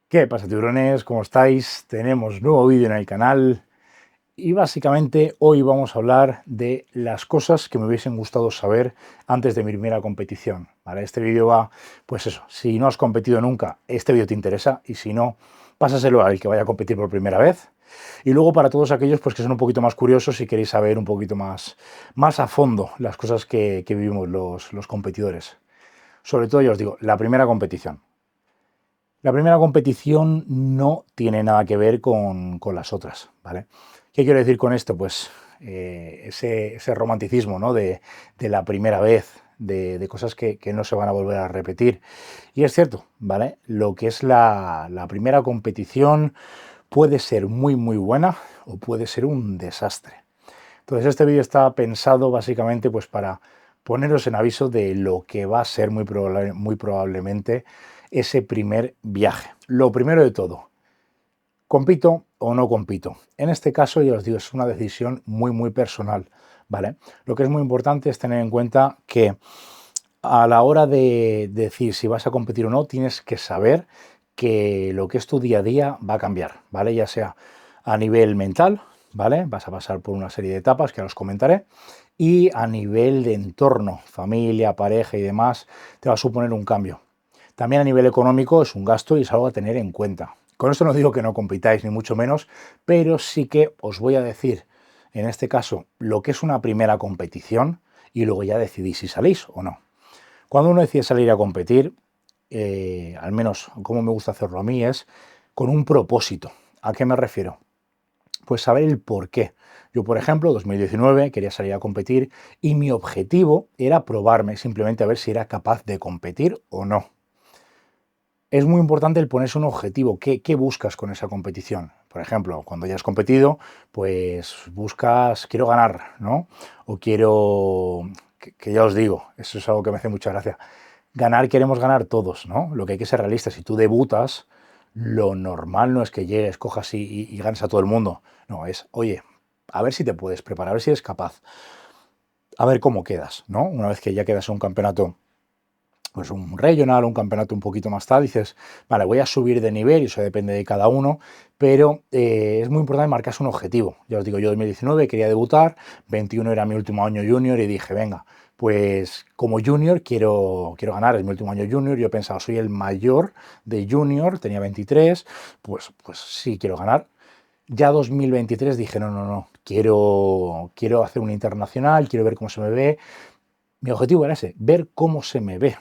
¿Qué pasa, tiburones? ¿Cómo estáis? Tenemos nuevo vídeo en el canal y básicamente hoy vamos a hablar de las cosas que me hubiesen gustado saber antes de mi primera competición, ¿vale? Este vídeo va, pues eso, si no has competido nunca, este vídeo te interesa y si no, pásaselo al que vaya a competir por primera vez. Y luego para todos aquellos pues, que son un poquito más curiosos y queréis saber un poquito más a fondo las cosas que vivimos los competidores. Sobre todo, ya os digo, la primera competición. La primera competición no tiene nada que ver con las otras, ¿vale? ¿Qué quiero decir con esto? Pues ese romanticismo, ¿no? de la primera vez, de cosas que no se van a volver a repetir. Y es cierto, ¿vale? Lo que es la primera competición puede ser muy buena o puede ser un desastre. Entonces este vídeo está pensado básicamente pues para poneros en aviso de lo que va a ser muy probablemente ese primer viaje. Lo primero de todo, ¿compito o no compito? En este caso, ya os digo, es una decisión muy personal, ¿vale? Lo que es muy importante es tener en cuenta que a la hora de decir si vas a competir o no, tienes que saber que lo que es tu día a día va a cambiar, ¿vale? Ya sea a nivel mental, ¿vale? Vas a pasar por una serie de etapas que ahora os comentaré, y a nivel de entorno, familia, pareja y demás, te va a suponer un cambio. También a nivel económico es un gasto y es algo a tener en cuenta. Con esto no digo que no compitáis, ni mucho menos, pero sí que os voy a decir, en este caso, lo que es una primera competición y luego ya decidís si salís o no. Cuando uno decide salir a competir, al menos como me gusta hacerlo a mí, es con un propósito. ¿A qué me refiero? Pues saber el por qué. Yo, por ejemplo, 2019 quería salir a competir y mi objetivo era probarme, simplemente a ver si era capaz de competir o no. Es muy importante el ponerse un objetivo. ¿Qué buscas con esa competición? Por ejemplo, cuando ya has competido, pues buscas, quiero ganar, ¿no? O quiero, que ya os digo, eso es algo que me hace mucha gracia. Ganar queremos ganar todos, ¿no? Lo que hay que ser realista. Si tú debutas, lo normal no es que llegues, cojas y ganes a todo el mundo. No, es, oye, a ver si te puedes preparar, a ver si eres capaz, a ver cómo quedas, ¿no? Una vez que ya quedas en un campeonato, pues un regional, un campeonato un poquito más tal, dices, vale, voy a subir de nivel y eso depende de cada uno, pero es muy importante marcarse un objetivo. Ya os digo, yo en 2019 quería debutar, 21 era mi último año junior y dije, venga, pues como junior quiero ganar, es mi último año junior, yo pensaba, soy el mayor de junior, tenía 23, pues sí, quiero ganar. Ya 2023 dije, no, quiero hacer un internacional, quiero ver cómo se me ve. Mi objetivo era ese, ver cómo se me ve.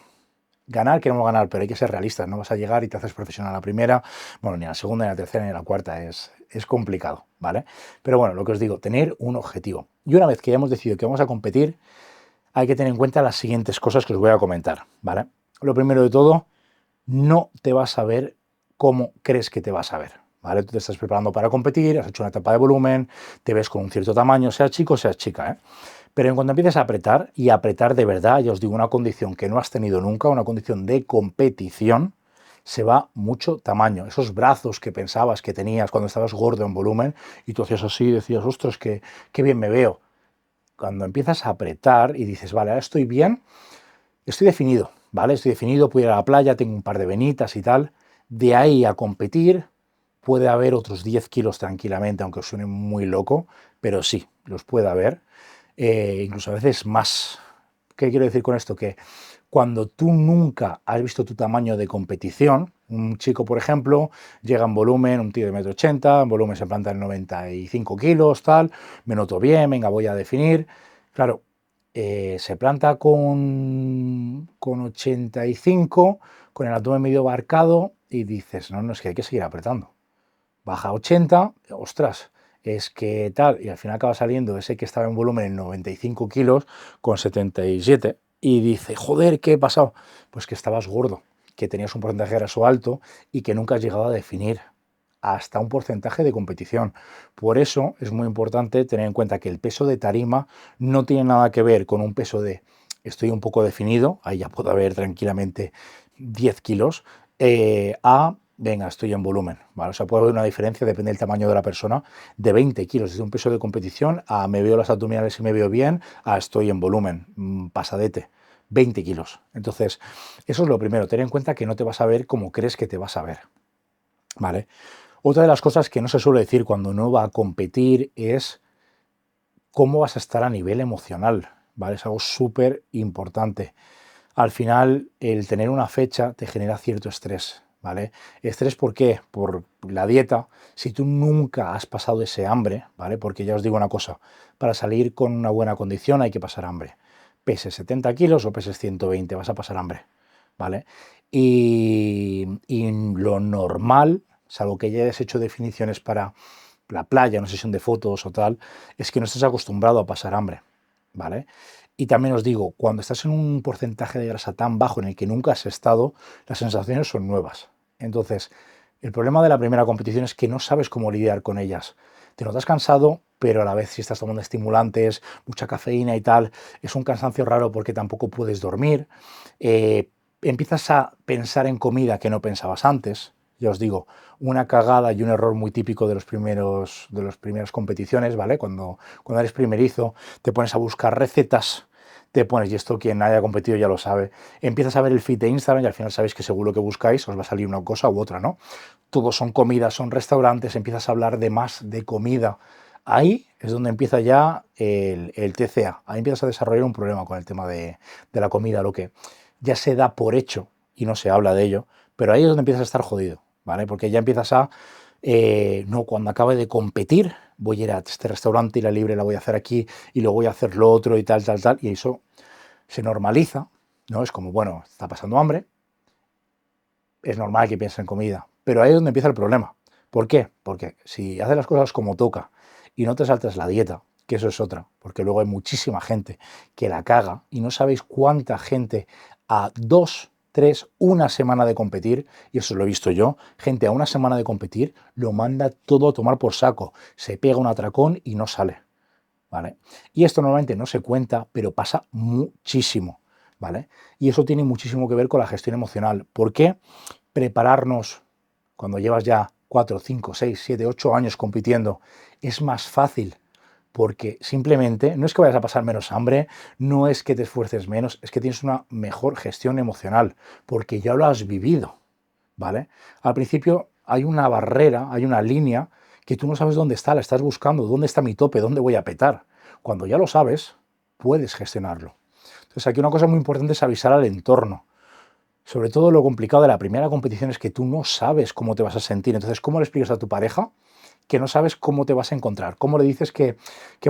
Ganar, queremos ganar, pero hay que ser realistas. No vas a llegar y te haces profesional a la primera, bueno, ni a la segunda, ni a la tercera, ni a la cuarta. Es complicado, ¿vale? Pero bueno, lo que os digo, tener un objetivo. Y una vez que ya hemos decidido que vamos a competir, hay que tener en cuenta las siguientes cosas que os voy a comentar, ¿vale? Lo primero de todo, no te vas a ver como crees que te vas a ver, ¿vale? Tú te estás preparando para competir, has hecho una etapa de volumen, te ves con un cierto tamaño, sea chico o sea chica, ¿eh? Pero en cuanto empieces a apretar, y apretar de verdad, ya os digo, una condición que no has tenido nunca, una condición de competición, se va mucho tamaño. Esos brazos que pensabas que tenías cuando estabas gordo en volumen y tú hacías así, decías, ostras, qué bien me veo. Cuando empiezas a apretar y dices, vale, ahora estoy bien, estoy definido, ¿vale? Estoy definido, puedo ir a la playa, tengo un par de venitas y tal. De ahí a competir puede haber otros 10 kilos tranquilamente, aunque os suene muy loco, pero sí, los puede haber. Incluso a veces más. ¿Qué quiero decir con esto? Que cuando tú nunca has visto tu tamaño de competición, un chico, por ejemplo, llega en volumen, un tío de 1,80 m, en volumen se planta en 95 kilos, tal, me noto bien, venga, voy a definir. Claro, se planta con 85, con el abdomen medio marcado, y dices, no, es que hay que seguir apretando. Baja a 80, ostras, es que tal, y al final acaba saliendo ese que estaba en volumen en 95 kilos con 77, y dice, joder, ¿qué he pasado? Pues que estabas gordo, que tenías un porcentaje de graso alto y que nunca has llegado a definir hasta un porcentaje de competición. Por eso es muy importante tener en cuenta que el peso de tarima no tiene nada que ver con un peso de estoy un poco definido, ahí ya puedo haber tranquilamente 10 kilos, venga, estoy en volumen, ¿vale? O sea, puede haber una diferencia, depende del tamaño de la persona, de 20 kilos, desde un peso de competición a me veo las abdominales y me veo bien, a estoy en volumen, pasadete, 20 kilos. Entonces, eso es lo primero, ten en cuenta que no te vas a ver como crees que te vas a ver. ¿vale? Otra de las cosas que no se suele decir cuando uno va a competir es cómo vas a estar a nivel emocional, ¿vale? Es algo súper importante. Al final, el tener una fecha te genera cierto estrés, ¿vale? ¿Estrés por qué? Por la dieta. Si tú nunca has pasado ese hambre, ¿vale? Porque ya os digo una cosa, para salir con una buena condición hay que pasar hambre. Peses 70 kilos o peses 120, vas a pasar hambre, ¿vale? Y lo normal, salvo que ya hayas hecho definiciones para la playa, una sesión de fotos o tal, es que no estés acostumbrado a pasar hambre, ¿vale? Y también os digo, cuando estás en un porcentaje de grasa tan bajo en el que nunca has estado, las sensaciones son nuevas. Entonces, el problema de la primera competición es que no sabes cómo lidiar con ellas. Te notas cansado, pero a la vez si estás tomando estimulantes, mucha cafeína y tal, es un cansancio raro porque tampoco puedes dormir. Empiezas a pensar en comida que no pensabas antes. Ya os digo, una cagada y un error muy típico de las primeras competiciones, ¿vale? Cuando eres primerizo, te pones a buscar recetas, te pones, y esto quien haya competido ya lo sabe, empiezas a ver el feed de Instagram y al final sabéis que según lo que buscáis os va a salir una cosa u otra, ¿no? Todos son comidas, son restaurantes, empiezas a hablar de más de comida. Ahí es donde empieza ya el TCA, ahí empiezas a desarrollar un problema con el tema de la comida, lo que ya se da por hecho y no se habla de ello, pero ahí es donde empiezas a estar jodido, ¿vale? Porque ya empiezas a, no, cuando acabe de competir, voy a ir a este restaurante y la libre la voy a hacer aquí y luego voy a hacer lo otro y tal, tal, tal, y eso se normaliza, ¿no? Es como, bueno, está pasando hambre, es normal que piense en comida, pero ahí es donde empieza el problema. ¿Por qué? Porque si haces las cosas como toca y no te saltas la dieta, que eso es otra, porque luego hay muchísima gente que la caga y no sabéis cuánta gente a 2, 3, una semana de competir, y eso lo he visto yo, gente a una semana de competir lo manda todo a tomar por saco, se pega un atracón y no sale, ¿vale? Y esto normalmente no se cuenta, pero pasa muchísimo, ¿vale? Y eso tiene muchísimo que ver con la gestión emocional. ¿Por qué prepararnos cuando llevas ya 4, 5, 6, 7, 8 años compitiendo es más fácil? Porque simplemente no es que vayas a pasar menos hambre, no es que te esfuerces menos, es que tienes una mejor gestión emocional, porque ya lo has vivido, ¿vale? Al principio hay una barrera, hay una línea que tú no sabes dónde está, la estás buscando, dónde está mi tope, dónde voy a petar. Cuando ya lo sabes, puedes gestionarlo. Entonces aquí una cosa muy importante es avisar al entorno. Sobre todo lo complicado de la primera competición es que tú no sabes cómo te vas a sentir. Entonces, ¿cómo le explicas a tu pareja que no sabes cómo te vas a encontrar? ¿Cómo le dices que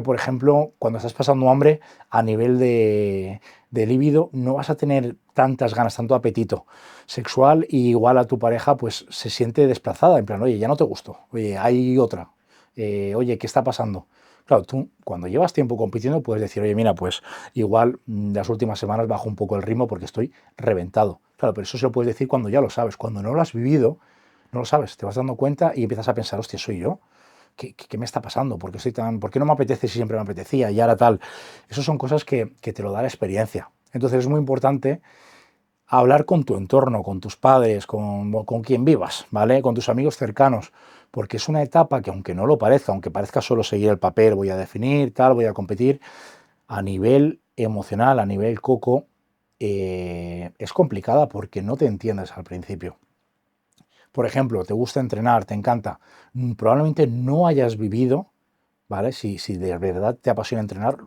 por ejemplo, cuando estás pasando hambre, a nivel de líbido, no vas a tener tantas ganas, tanto apetito sexual, y igual a tu pareja pues se siente desplazada, en plan, oye, ya no te gustó, oye, hay otra, oye, ¿qué está pasando? Claro, tú cuando llevas tiempo compitiendo puedes decir, oye, mira, pues igual las últimas semanas bajo un poco el ritmo porque estoy reventado. Claro, pero eso se lo puedes decir cuando ya lo sabes. Cuando no lo has vivido, no lo sabes. Te vas dando cuenta y empiezas a pensar, hostia, soy yo. ¿Qué me está pasando? ¿Por qué no me apetece si siempre me apetecía y ahora tal? Esas son cosas que te lo da la experiencia. Entonces es muy importante hablar con tu entorno, con tus padres, con quien vivas, ¿vale? Con tus amigos cercanos, porque es una etapa que aunque no lo parezca, aunque parezca solo seguir el papel, voy a definir, tal, voy a competir, a nivel emocional, a nivel coco, es complicada porque no te entiendes al principio. Por ejemplo, te gusta entrenar, te encanta, probablemente no hayas vivido, ¿vale? Si de verdad te apasiona entrenar,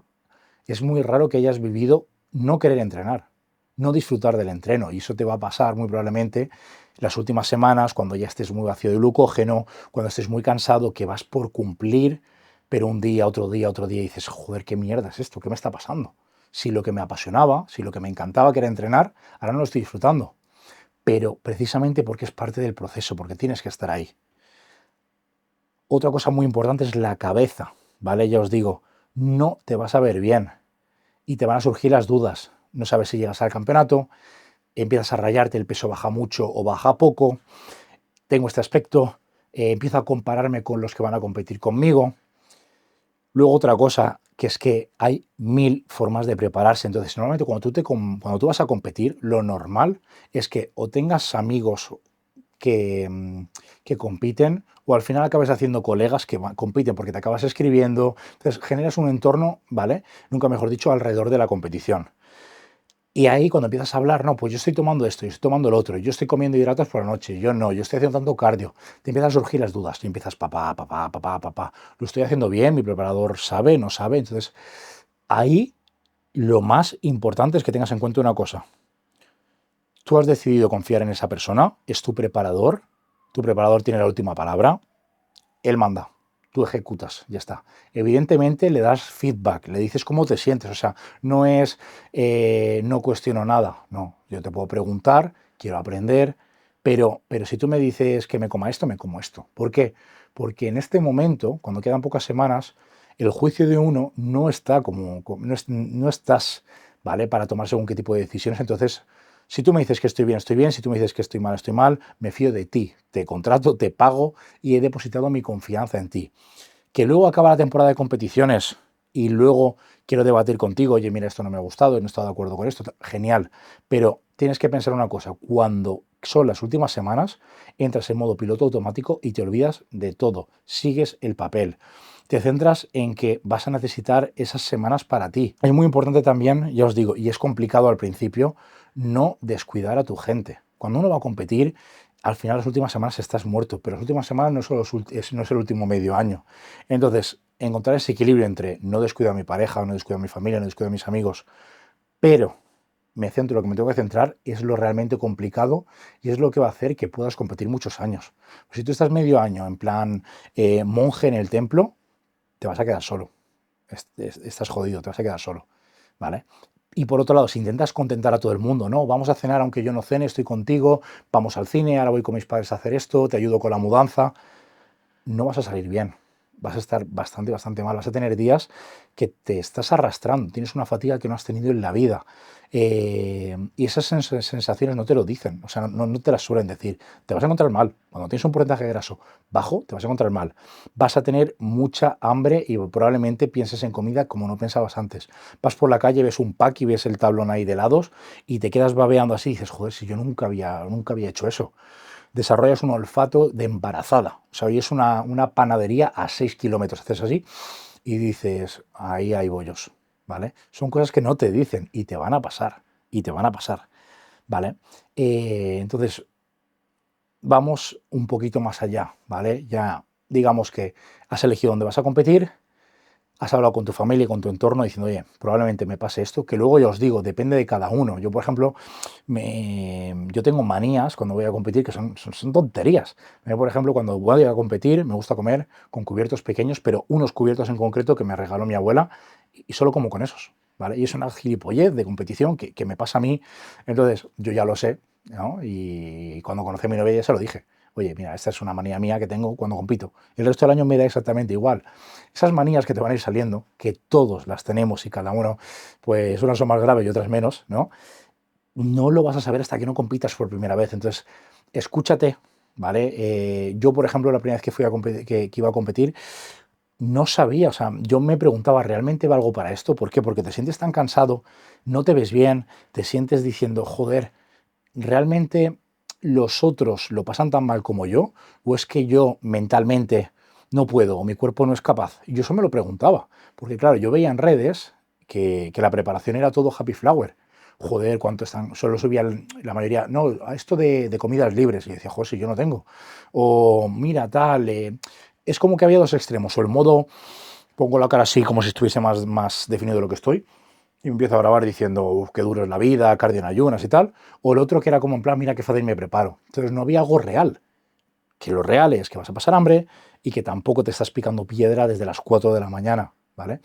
es muy raro que hayas vivido no querer entrenar, no disfrutar del entreno, y eso te va a pasar muy probablemente las últimas semanas, cuando ya estés muy vacío de glucógeno, cuando estés muy cansado, que vas por cumplir, pero un día, otro día, y dices, joder, ¿qué mierda es esto? ¿Qué me está pasando? Si lo que me apasionaba, si lo que me encantaba que era entrenar, ahora no lo estoy disfrutando. Pero precisamente porque es parte del proceso, porque tienes que estar ahí. Otra cosa muy importante es la cabeza, ¿vale? Ya os digo, no te vas a ver bien y te van a surgir las dudas. No sabes si llegas al campeonato, empiezas a rayarte, el peso baja mucho o baja poco, tengo este aspecto, empiezo a compararme con los que van a competir conmigo. Luego otra cosa, que es que hay 1000 formas de prepararse. Entonces, normalmente cuando tú vas a competir, lo normal es que o tengas amigos que, que compiten, o al final acabas haciendo colegas que compiten porque te acabas escribiendo. Entonces, generas un entorno, ¿vale? Nunca mejor dicho, alrededor de la competición. Y ahí cuando empiezas a hablar, no, pues yo estoy tomando esto, yo estoy tomando lo otro, yo estoy comiendo hidratos por la noche, yo no, yo estoy haciendo tanto cardio, te empiezan a surgir las dudas, y empiezas papá, papá, papá, papá, lo estoy haciendo bien, mi preparador sabe, no sabe, entonces ahí lo más importante es que tengas en cuenta una cosa. Tú has decidido confiar en esa persona, es tu preparador tiene la última palabra, él manda, tú ejecutas, ya está. Evidentemente le das feedback, le dices cómo te sientes, o sea, no es no cuestiono nada, no, yo te puedo preguntar, quiero aprender, pero si tú me dices que me coma esto, me como esto. ¿Por qué? Porque en este momento, cuando quedan pocas semanas, el juicio de uno no está no estás, ¿vale? Para tomar según qué tipo de decisiones, entonces si tú me dices que estoy bien, si tú me dices que estoy mal, me fío de ti, te contrato, te pago y he depositado mi confianza en ti. Que luego acaba la temporada de competiciones y luego quiero debatir contigo, oye, mira, esto no me ha gustado, no he estado de acuerdo con esto, genial, pero tienes que pensar una cosa, cuando son las últimas semanas, entras en modo piloto automático y te olvidas de todo, sigues el papel. Te centras en que vas a necesitar esas semanas para ti. Es muy importante también, ya os digo, y es complicado al principio, no descuidar a tu gente. Cuando uno va a competir, al final las últimas semanas estás muerto, pero las últimas semanas no es el último medio año. Entonces, encontrar ese equilibrio entre no descuido a mi pareja, no descuido a mi familia, no descuido a mis amigos, pero me centro en lo que me tengo que centrar, es lo realmente complicado y es lo que va a hacer que puedas competir muchos años. Pues si tú estás medio año en plan monje en el templo, te vas a quedar solo. Estás jodido, te vas a quedar solo, ¿vale? Y por otro lado, si intentas contentar a todo el mundo, no, vamos a cenar aunque yo no cene, estoy contigo, vamos al cine, ahora voy con mis padres a hacer esto, te ayudo con la mudanza, no vas a salir bien. Vas a estar bastante mal. Vas a tener días que te estás arrastrando, tienes una fatiga que no has tenido en la vida. Y esas sensaciones no te lo dicen, o sea, no te las suelen decir. Te vas a encontrar mal. Cuando tienes un porcentaje graso bajo, te vas a encontrar mal. Vas a tener mucha hambre y probablemente pienses en comida como no pensabas antes. Vas por la calle, ves un pack y ves el tablón ahí de helados y te quedas babeando así y dices, joder, si yo nunca había hecho eso. Desarrollas un olfato de embarazada. O sea, hoy es una panadería a 6 kilómetros. Haces así y dices, ahí hay bollos, ¿vale? Son cosas que no te dicen y te van a pasar, y te van a pasar, ¿vale? Entonces, vamos un poquito más allá, ¿vale? Ya digamos que has elegido dónde vas a competir, has hablado con tu familia y con tu entorno diciendo, oye, probablemente me pase esto, que luego ya os digo, depende de cada uno. Yo, por ejemplo, yo tengo manías cuando voy a competir que son tonterías. Por ejemplo, cuando voy a competir me gusta comer con cubiertos pequeños, pero unos cubiertos en concreto que me regaló mi abuela y solo como con esos, ¿vale? Y es una gilipollez de competición que me pasa a mí. Entonces, yo ya lo sé, ¿no? Y cuando conocí a mi novia ya se lo dije. Oye, mira, esta es una manía mía que tengo cuando compito. El resto del año me da exactamente igual. Esas manías que te van a ir saliendo, que todos las tenemos y cada uno, pues unas son más graves y otras menos, ¿no? No lo vas a saber hasta que no compitas por primera vez. Entonces, escúchate, ¿vale? Yo, por ejemplo, la primera vez que fui a que iba a competir, no sabía, o sea, yo me preguntaba, ¿realmente valgo para esto? ¿Por qué? Porque te sientes tan cansado, no te ves bien, te sientes diciendo, joder, ¿realmente los otros lo pasan tan mal como yo? ¿O es que yo mentalmente no puedo o mi cuerpo no es capaz? Y yo eso me lo preguntaba, porque claro, yo veía en redes que la preparación era todo happy flower. Joder, ¿cuánto están? Solo subía la mayoría, no, a esto de comidas libres. Y decía, joder, si yo no tengo. O mira, tal. Es como que había dos extremos. O el modo, pongo la cara así como si estuviese más definido de lo que estoy, y empiezo a grabar diciendo, uf, qué duro es la vida, cardio en ayunas y tal, o el otro que era como en plan, mira qué fácil me preparo. Entonces no había algo real, que lo real es que vas a pasar hambre y que tampoco te estás picando piedra desde las 4 de la mañana, ¿vale?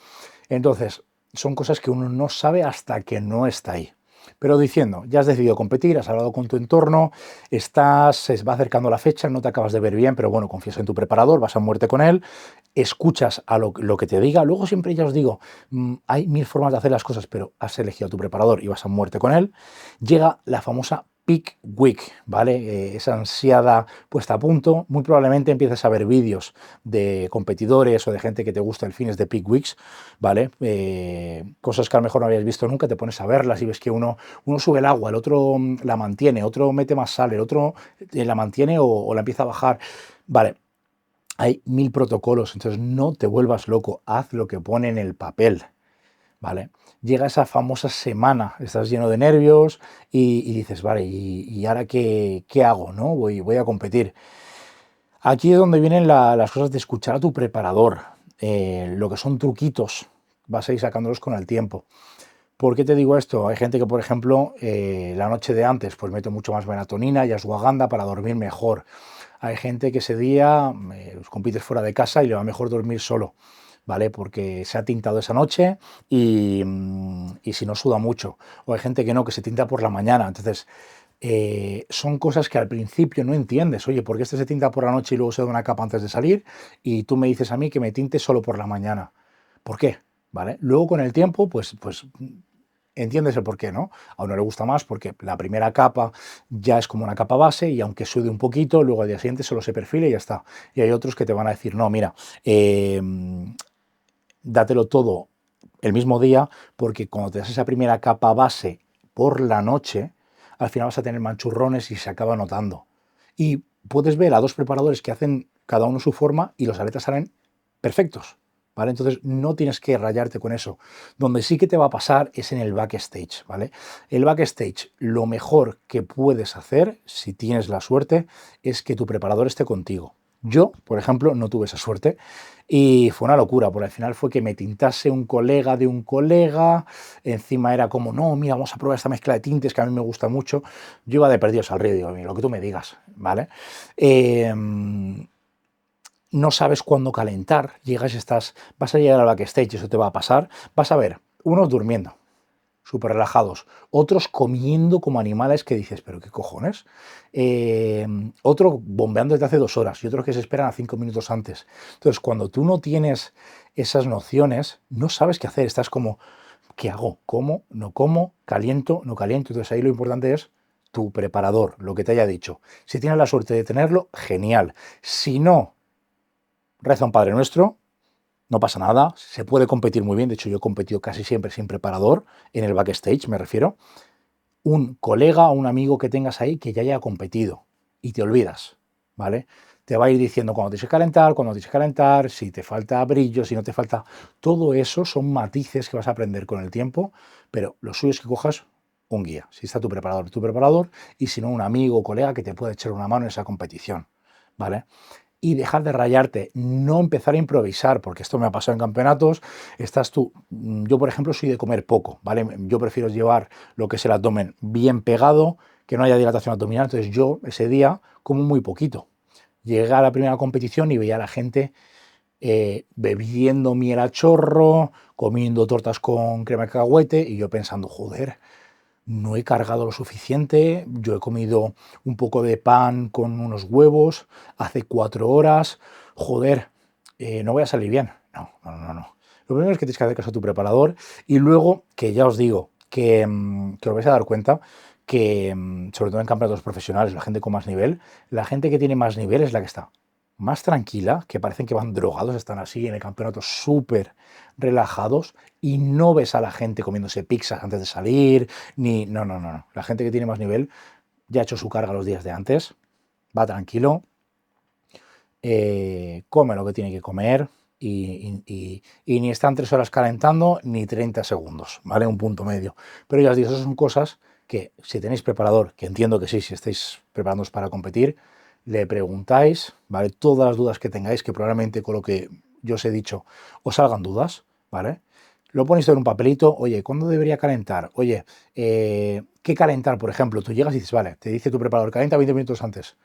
Entonces, son cosas que uno no sabe hasta que no está ahí. Pero diciendo, ya has decidido competir, has hablado con tu entorno, se va acercando la fecha, no te acabas de ver bien, pero bueno, confías en tu preparador, vas a muerte con él, escuchas a lo que te diga. Luego siempre ya os digo, hay mil formas de hacer las cosas, pero has elegido a tu preparador y vas a muerte con él. Llega la famosa Peak Week, ¿vale? Esa ansiada puesta a punto. Muy probablemente empieces a ver vídeos de competidores o de gente que te gusta el fines de Peak Weeks, ¿vale? Cosas que a lo mejor no habías visto nunca, te pones a verlas y ves que uno sube el agua, el otro la mantiene, otro mete más sal, el otro la mantiene o la empieza a bajar. Vale, hay mil protocolos, entonces no te vuelvas loco, haz lo que pone en el papel, ¿vale? Llega esa famosa semana, estás lleno de nervios y dices, vale, ¿y ahora qué hago? ¿No? Voy a competir. Aquí es donde vienen las cosas de escuchar a tu preparador, lo que son truquitos, vas a ir sacándolos con el tiempo. ¿Por qué te digo esto? Hay gente que, por ejemplo, la noche de antes pues mete mucho más melatonina y ashwagandha para dormir mejor. Hay gente que ese día compites fuera de casa y le va mejor dormir solo, ¿vale? Porque se ha tintado esa noche y si no suda mucho. O hay gente que no, que se tinta por la mañana. Entonces, son cosas que al principio no entiendes. Oye, ¿por qué este se tinta por la noche y luego se da una capa antes de salir? Y tú me dices a mí que me tinte solo por la mañana. ¿Por qué? ¿Vale? Luego con el tiempo, pues entiendes el por qué, ¿no? A uno le gusta más porque la primera capa ya es como una capa base y aunque sude un poquito, luego al día siguiente solo se perfila y ya está. Y hay otros que te van a decir, no, mira, dátelo todo el mismo día porque cuando te das esa primera capa base por la noche, al final vas a tener manchurrones y se acaba notando. Y puedes ver a dos preparadores que hacen cada uno su forma y los aletas salen perfectos. ¿Vale? Entonces no tienes que rayarte con eso. Donde sí que te va a pasar es en el backstage, ¿vale? El backstage, lo mejor que puedes hacer, si tienes la suerte, es que tu preparador esté contigo. Yo, por ejemplo, no tuve esa suerte y fue una locura, porque al final fue que me tintase un colega de un colega, encima era como, no, mira, vamos a probar esta mezcla de tintes que a mí me gusta mucho. Yo iba de perdidos al río, digo, mira, lo que tú me digas, ¿vale? No sabes cuándo calentar, vas a llegar al backstage, eso te va a pasar, vas a ver unos durmiendo, súper relajados, otros comiendo como animales que dices, pero qué cojones, otro bombeando desde hace 2 horas y otros que se esperan a 5 minutos antes. Entonces, cuando tú no tienes esas nociones, no sabes qué hacer, estás como, ¿qué hago? ¿Como? ¿No como? ¿Caliento? ¿No caliento? Entonces ahí lo importante es tu preparador, lo que te haya dicho. Si tienes la suerte de tenerlo, genial. Si no, reza un Padre Nuestro, no pasa nada, se puede competir muy bien, de hecho yo he competido casi siempre sin preparador, en el backstage me refiero, un colega o un amigo que tengas ahí que ya haya competido y te olvidas, ¿vale? Te va a ir diciendo cuando tienes que calentar, cuando tienes que calentar, si te falta brillo, si no te falta... Todo eso son matices que vas a aprender con el tiempo, pero lo suyo es que cojas un guía, si está tu preparador, y si no, un amigo o colega que te pueda echar una mano en esa competición, ¿vale? Y dejar de rayarte, no empezar a improvisar, porque esto me ha pasado en campeonatos, estás tú, yo por ejemplo soy de comer poco, ¿vale? Yo prefiero llevar lo que es el abdomen bien pegado, que no haya dilatación abdominal, entonces yo ese día como muy poquito. Llegué a la primera competición y veía a la gente bebiendo miel a chorro, comiendo tortas con crema de cacahuete y yo pensando, joder, no he cargado lo suficiente, yo he comido un poco de pan con unos huevos hace 4 horas, joder, no voy a salir bien. No, no, no, no. Lo primero es que tienes que hacer caso a tu preparador y luego, que ya os digo, que os vais a dar cuenta que, sobre todo en campeonatos profesionales, la gente con más nivel, la gente que tiene más nivel es la que está más tranquila, que parecen que van drogados, están así en el campeonato súper relajados y no ves a la gente comiéndose pizzas antes de salir, ni... No, no, no, no. La gente que tiene más nivel ya ha hecho su carga los días de antes, va tranquilo, come lo que tiene que comer y ni están 3 horas calentando ni 30 segundos, ¿vale? Un punto medio. Pero ya os digo, esas son cosas que si tenéis preparador, que entiendo que sí, si estáis preparándoos para competir, le preguntáis, ¿vale? Todas las dudas que tengáis, que probablemente con lo que yo os he dicho os salgan dudas, ¿vale? Lo ponéis todo en un papelito, oye, ¿cuándo debería calentar? Oye, ¿qué calentar, por ejemplo? Tú llegas y dices, vale, te dice tu preparador, calienta 20 minutos antes.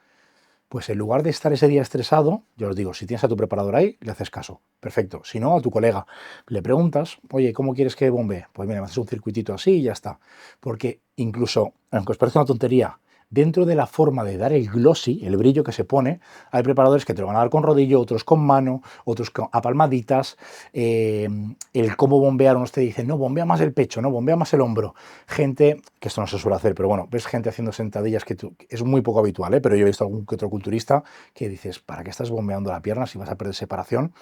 Pues en lugar de estar ese día estresado, yo os digo, si tienes a tu preparador ahí, le haces caso. Perfecto. Si no, a tu colega le preguntas, oye, ¿cómo quieres que bombee? Pues mira, me haces un circuitito así y ya está. Porque incluso, aunque os parezca una tontería, dentro de la forma de dar el glossy, el brillo que se pone, hay preparadores que te lo van a dar con rodillo, otros con mano, otros a palmaditas. El cómo bombear, unos te dicen, no, bombea más el pecho, no, bombea más el hombro. Gente, que esto no se suele hacer, pero bueno, ves gente haciendo sentadillas que es muy poco habitual, pero yo he visto algún que otro culturista que dices, ¿para qué estás bombeando la pierna si vas a perder separación?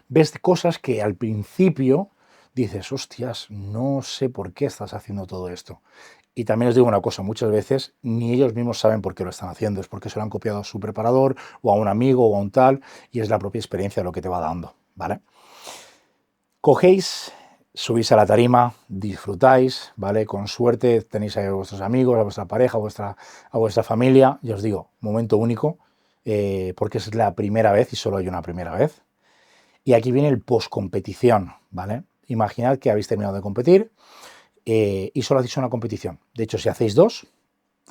Ves cosas que al principio dices, hostias, no sé por qué estás haciendo todo esto. Y también os digo una cosa, muchas veces ni ellos mismos saben por qué lo están haciendo, es porque se lo han copiado a su preparador o a un amigo o a un tal, y es la propia experiencia lo que te va dando, ¿vale? Cogéis subís a la tarima, disfrutáis, ¿vale? Con suerte tenéis a vuestros amigos, a vuestra pareja, a vuestra familia, y os digo, momento único, porque es la primera vez y solo hay una primera vez. Y aquí viene el post-competición, ¿vale? Imaginad que habéis terminado de competir y solo hacéis una competición. De hecho, si hacéis dos,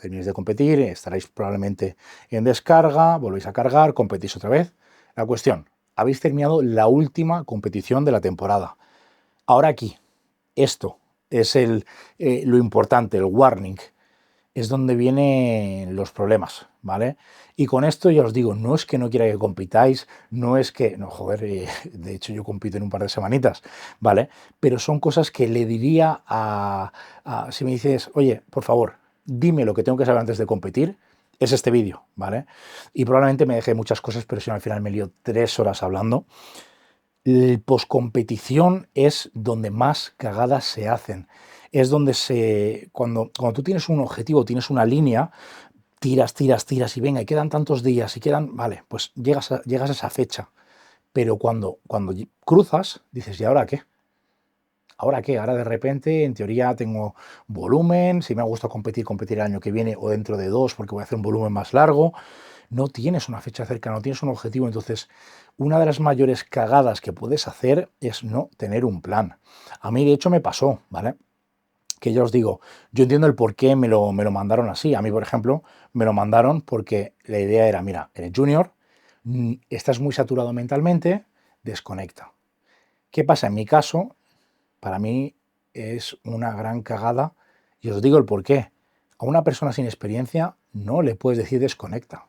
terminéis de competir, estaréis probablemente en descarga, volvéis a cargar, competís otra vez. La cuestión, habéis terminado la última competición de la temporada. Ahora aquí, esto es lo importante, el warning, es donde vienen los problemas, ¿vale? Y con esto ya os digo, no es que no quiera que compitáis, no es que, no, joder, de hecho yo compito en un par de semanitas, ¿vale? Pero son cosas que le diría si me dices, oye, por favor, dime lo que tengo que saber antes de competir, es este vídeo, ¿vale? Y probablemente me dejé muchas cosas, pero si no, al final me lío 3 horas hablando. El poscompetición es donde más cagadas se hacen. Es donde cuando tú tienes un objetivo, tienes una línea, tiras, tiras, tiras y venga, y quedan tantos días y quedan, vale, pues llegas a esa fecha. Pero cuando cruzas, dices, ¿y ahora qué? ¿Ahora qué? Ahora de repente, en teoría, tengo volumen, si me ha gustado competir el año que viene o dentro de 2 porque voy a hacer un volumen más largo. No tienes una fecha cerca, no tienes un objetivo, entonces una de las mayores cagadas que puedes hacer es no tener un plan. A mí de hecho me pasó, ¿vale? Que ya os digo, yo entiendo el por qué me lo mandaron así. A mí, por ejemplo, me lo mandaron porque la idea era, mira, eres junior, estás muy saturado mentalmente, desconecta. ¿Qué pasa? En mi caso, para mí es una gran cagada y os digo el por qué. A una persona sin experiencia no le puedes decir desconecta,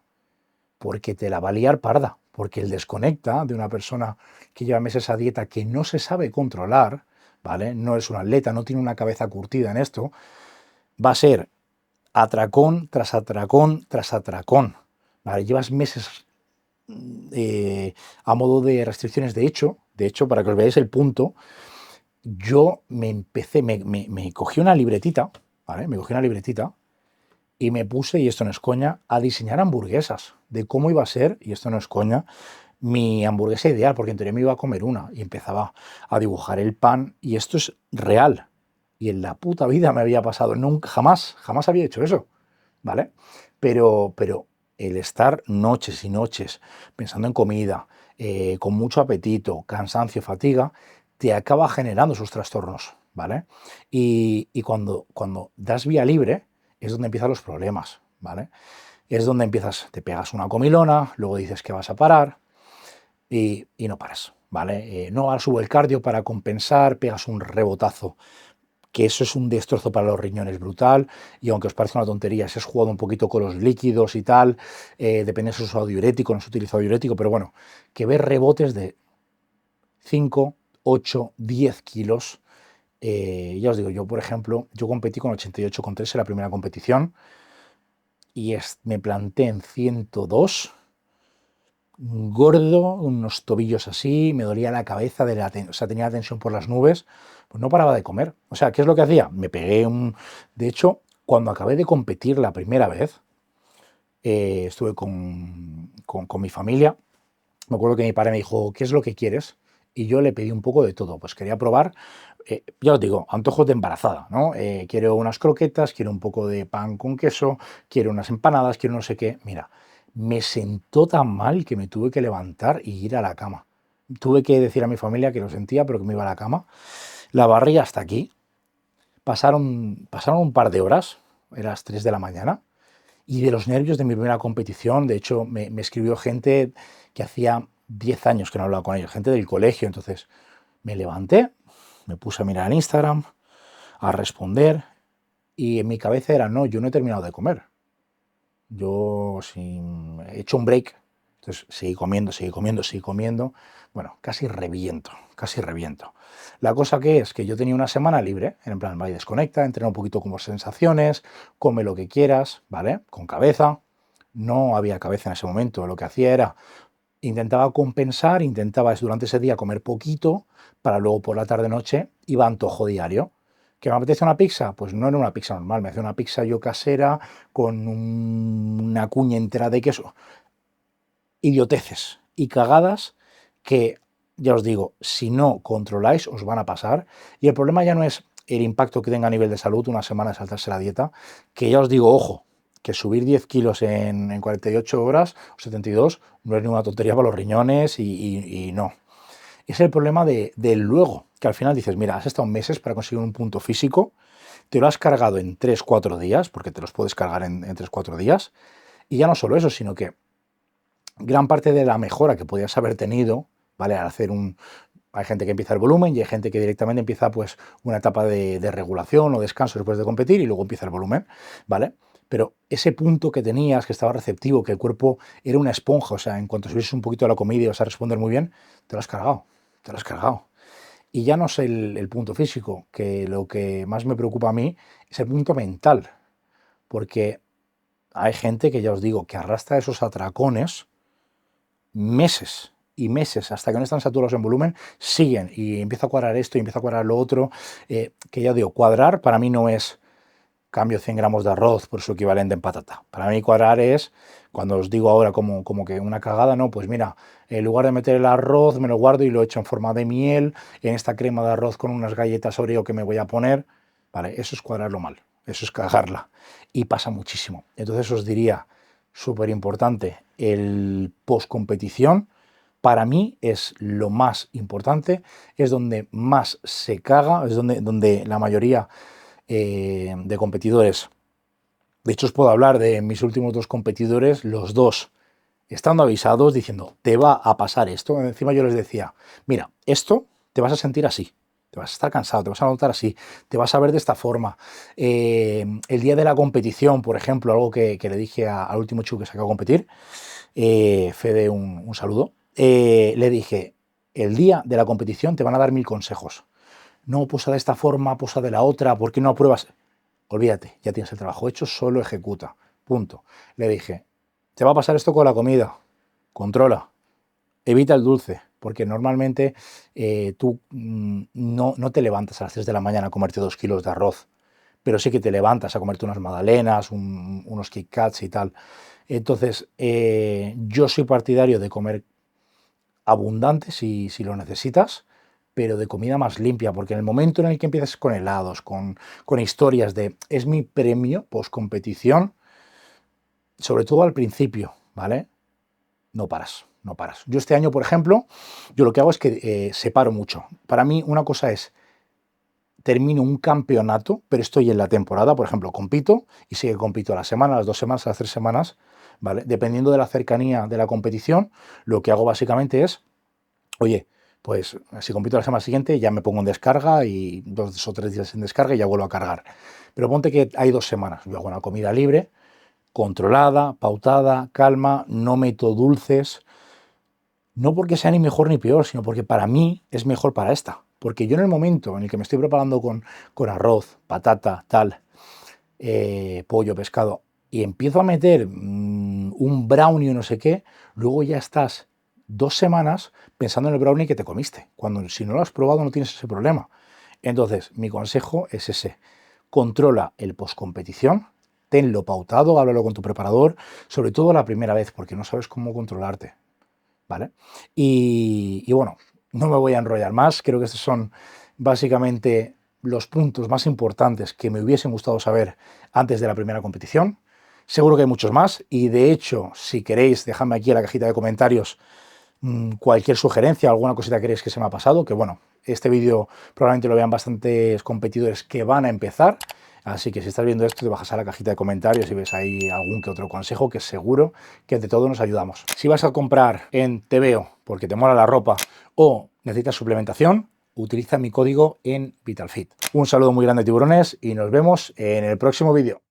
porque te la va a liar parda, porque el desconecta de una persona que lleva meses a dieta que no se sabe controlar, ¿vale? No es un atleta, no tiene una cabeza curtida en esto, va a ser atracón tras atracón tras atracón, ¿vale? Llevas meses a modo de restricciones. De hecho, para que os veáis el punto, yo me cogí una libretita, ¿vale? Me cogí una libretita y me puse, y esto no es coña, a diseñar hamburguesas, de cómo iba a ser, y esto no es coña, mi hamburguesa ideal, porque en teoría me iba a comer una, y empezaba a dibujar el pan, y esto es real, y en la puta vida me había pasado, nunca, jamás había hecho eso, ¿vale? Pero el estar noches y noches pensando en comida, con mucho apetito, cansancio, fatiga, te acaba generando sus trastornos, ¿vale? Y cuando das vía libre es donde empiezan los problemas, ¿vale? Es donde empiezas, te pegas una comilona, luego dices que vas a parar y no paras, ¿vale? No, ahora subo el cardio para compensar, pegas un rebotazo, que eso es un destrozo para los riñones brutal, y aunque os parezca una tontería, si has jugado un poquito con los líquidos y tal, depende si has usado diurético, no has utilizado diurético, pero bueno, que ves rebotes de 5, 8, 10 kilos. Ya os digo, yo por ejemplo, yo competí con 88,3 en la primera competición y me planté en 102, gordo, unos tobillos así, me dolía la cabeza, o sea, tenía la tensión por las nubes, pues no paraba de comer. O sea, ¿qué es lo que hacía? Me pegué De hecho, cuando acabé de competir la primera vez, estuve con mi familia. Me acuerdo que mi padre me dijo, ¿qué es lo que quieres? Y yo le pedí un poco de todo. Pues quería probar, ya os digo, antojos de embarazada, ¿no? Quiero unas croquetas, quiero un poco de pan con queso, quiero unas empanadas, quiero no sé qué. Mira, me sentó tan mal que me tuve que levantar y ir a la cama. Tuve que decir a mi familia que lo sentía, pero que me iba a la cama. La barriga hasta aquí. Pasaron un par de horas, eran las 3 de la mañana, y de los nervios de mi primera competición, de hecho, me escribió gente que hacía 10 años que no hablaba con ellos, gente del colegio. Entonces me levanté, me puse a mirar en Instagram, a responder, y en mi cabeza era, no, yo no he terminado de comer. He hecho un break, entonces seguí comiendo, seguí comiendo, seguí comiendo. Bueno, casi reviento, casi reviento. La cosa que es que yo tenía una semana libre, en plan, vale, desconecta, entrena un poquito con sensaciones, come lo que quieras, ¿vale? Con cabeza. No había cabeza en ese momento, lo que hacía era, intentaba compensar, intentaba durante ese día comer poquito, para luego por la tarde-noche iba a antojo diario. ¿Que me apetece una pizza? Pues no era una pizza normal, me hacía una pizza yo casera con una cuña entera de queso. Idioteces y cagadas que ya os digo, si no controláis, os van a pasar. Y el problema ya no es el impacto que tenga a nivel de salud una semana de saltarse la dieta, que ya os digo, ojo, que subir 10 kilos en 48 horas o 72 no es ninguna tontería para los riñones y no. Es el problema del luego, que al final dices, mira, has estado meses para conseguir un punto físico, te lo has cargado en 3-4 días, porque te los puedes cargar en 3-4 días, y ya no solo eso, sino que gran parte de la mejora que podías haber tenido, ¿vale? Al hacer un... Hay gente que empieza el volumen y hay gente que directamente empieza pues una etapa de regulación o descanso después de competir y luego empieza el volumen, ¿vale? Pero ese punto que tenías, que estaba receptivo, que el cuerpo era una esponja, o sea, en cuanto subieses un poquito a la comida y vas a responder muy bien, te lo has cargado, te lo has cargado. Y ya no es el punto físico, que lo que más me preocupa a mí es el punto mental, porque hay gente que ya os digo, que arrastra esos atracones meses y meses, hasta que no están saturados en volumen, siguen y empieza a cuadrar esto y empieza a cuadrar lo otro, que ya digo, cuadrar para mí no es cambio 100 gramos de arroz por su equivalente en patata. Para mí cuadrar es, cuando os digo ahora como que una cagada, no, pues mira, en lugar de meter el arroz me lo guardo y lo echo en forma de miel, en esta crema de arroz con unas galletas Oreo que me voy a poner, vale, eso es cuadrarlo mal, eso es cagarla y pasa muchísimo. Entonces os diría, súper importante, el post competición, para mí es lo más importante, es donde más se caga, es donde la mayoría de competidores. De hecho, os puedo hablar de mis últimos 2 competidores, los dos estando avisados, diciendo, te va a pasar esto. Encima yo les decía, mira, esto te vas a sentir así, te vas a estar cansado, te vas a notar así, te vas a ver de esta forma. El día de la competición, por ejemplo, algo que le dije al último chico que se acabó de competir, Fede, un saludo, le dije, el día de la competición te van a dar 1000 consejos. No, posa de esta forma, posa de la otra, ¿por qué no apruebas? Olvídate, ya tienes el trabajo hecho, solo ejecuta. Punto. Le dije, te va a pasar esto con la comida, controla, evita el dulce, porque normalmente tú no te levantas a las 3 de la mañana a comerte 2 kilos de arroz, pero sí que te levantas a comerte unas magdalenas, unos Kit Kats y tal. Entonces, yo soy partidario de comer abundante si lo necesitas, pero de comida más limpia, porque en el momento en el que empiezas con helados, con historias de es mi premio post competición, sobre todo al principio, ¿vale? No paras, no paras. Yo este año, por ejemplo, yo lo que hago es que separo mucho. Para mí una cosa es, termino un campeonato, pero estoy en la temporada, por ejemplo, compito y sí que compito a la semana, a las 2 semanas, a las 3 semanas, ¿vale? Dependiendo de la cercanía de la competición, lo que hago básicamente es, oye, pues si compito la semana siguiente ya me pongo en descarga y 2 o 3 días en descarga y ya vuelvo a cargar. Pero ponte que hay 2 semanas, yo hago una comida libre, controlada, pautada, calma, no meto dulces, no porque sea ni mejor ni peor, sino porque para mí es mejor para esta. Porque yo en el momento en el que me estoy preparando con arroz, patata, tal, pollo, pescado, y empiezo a meter un brownie o no sé qué, luego ya estás 2 semanas pensando en el brownie que te comiste, cuando si no lo has probado no tienes ese problema. Entonces, mi consejo es ese, controla el postcompetición, tenlo pautado, háblalo con tu preparador, sobre todo la primera vez, porque no sabes cómo controlarte, ¿vale? Y bueno, no me voy a enrollar más, creo que estos son básicamente los puntos más importantes que me hubiesen gustado saber antes de la primera competición. Seguro que hay muchos más y de hecho, si queréis, dejadme aquí en la cajita de comentarios cualquier sugerencia, alguna cosita que queréis que se me ha pasado, que bueno, este vídeo probablemente lo vean bastantes competidores que van a empezar, así que si estás viendo esto te bajas a la cajita de comentarios y ves ahí algún que otro consejo, que seguro que entre todos nos ayudamos. Si vas a comprar en TVO porque te mola la ropa o necesitas suplementación, utiliza mi código en VitalFit. Un saludo muy grande, tiburones, y nos vemos en el próximo vídeo.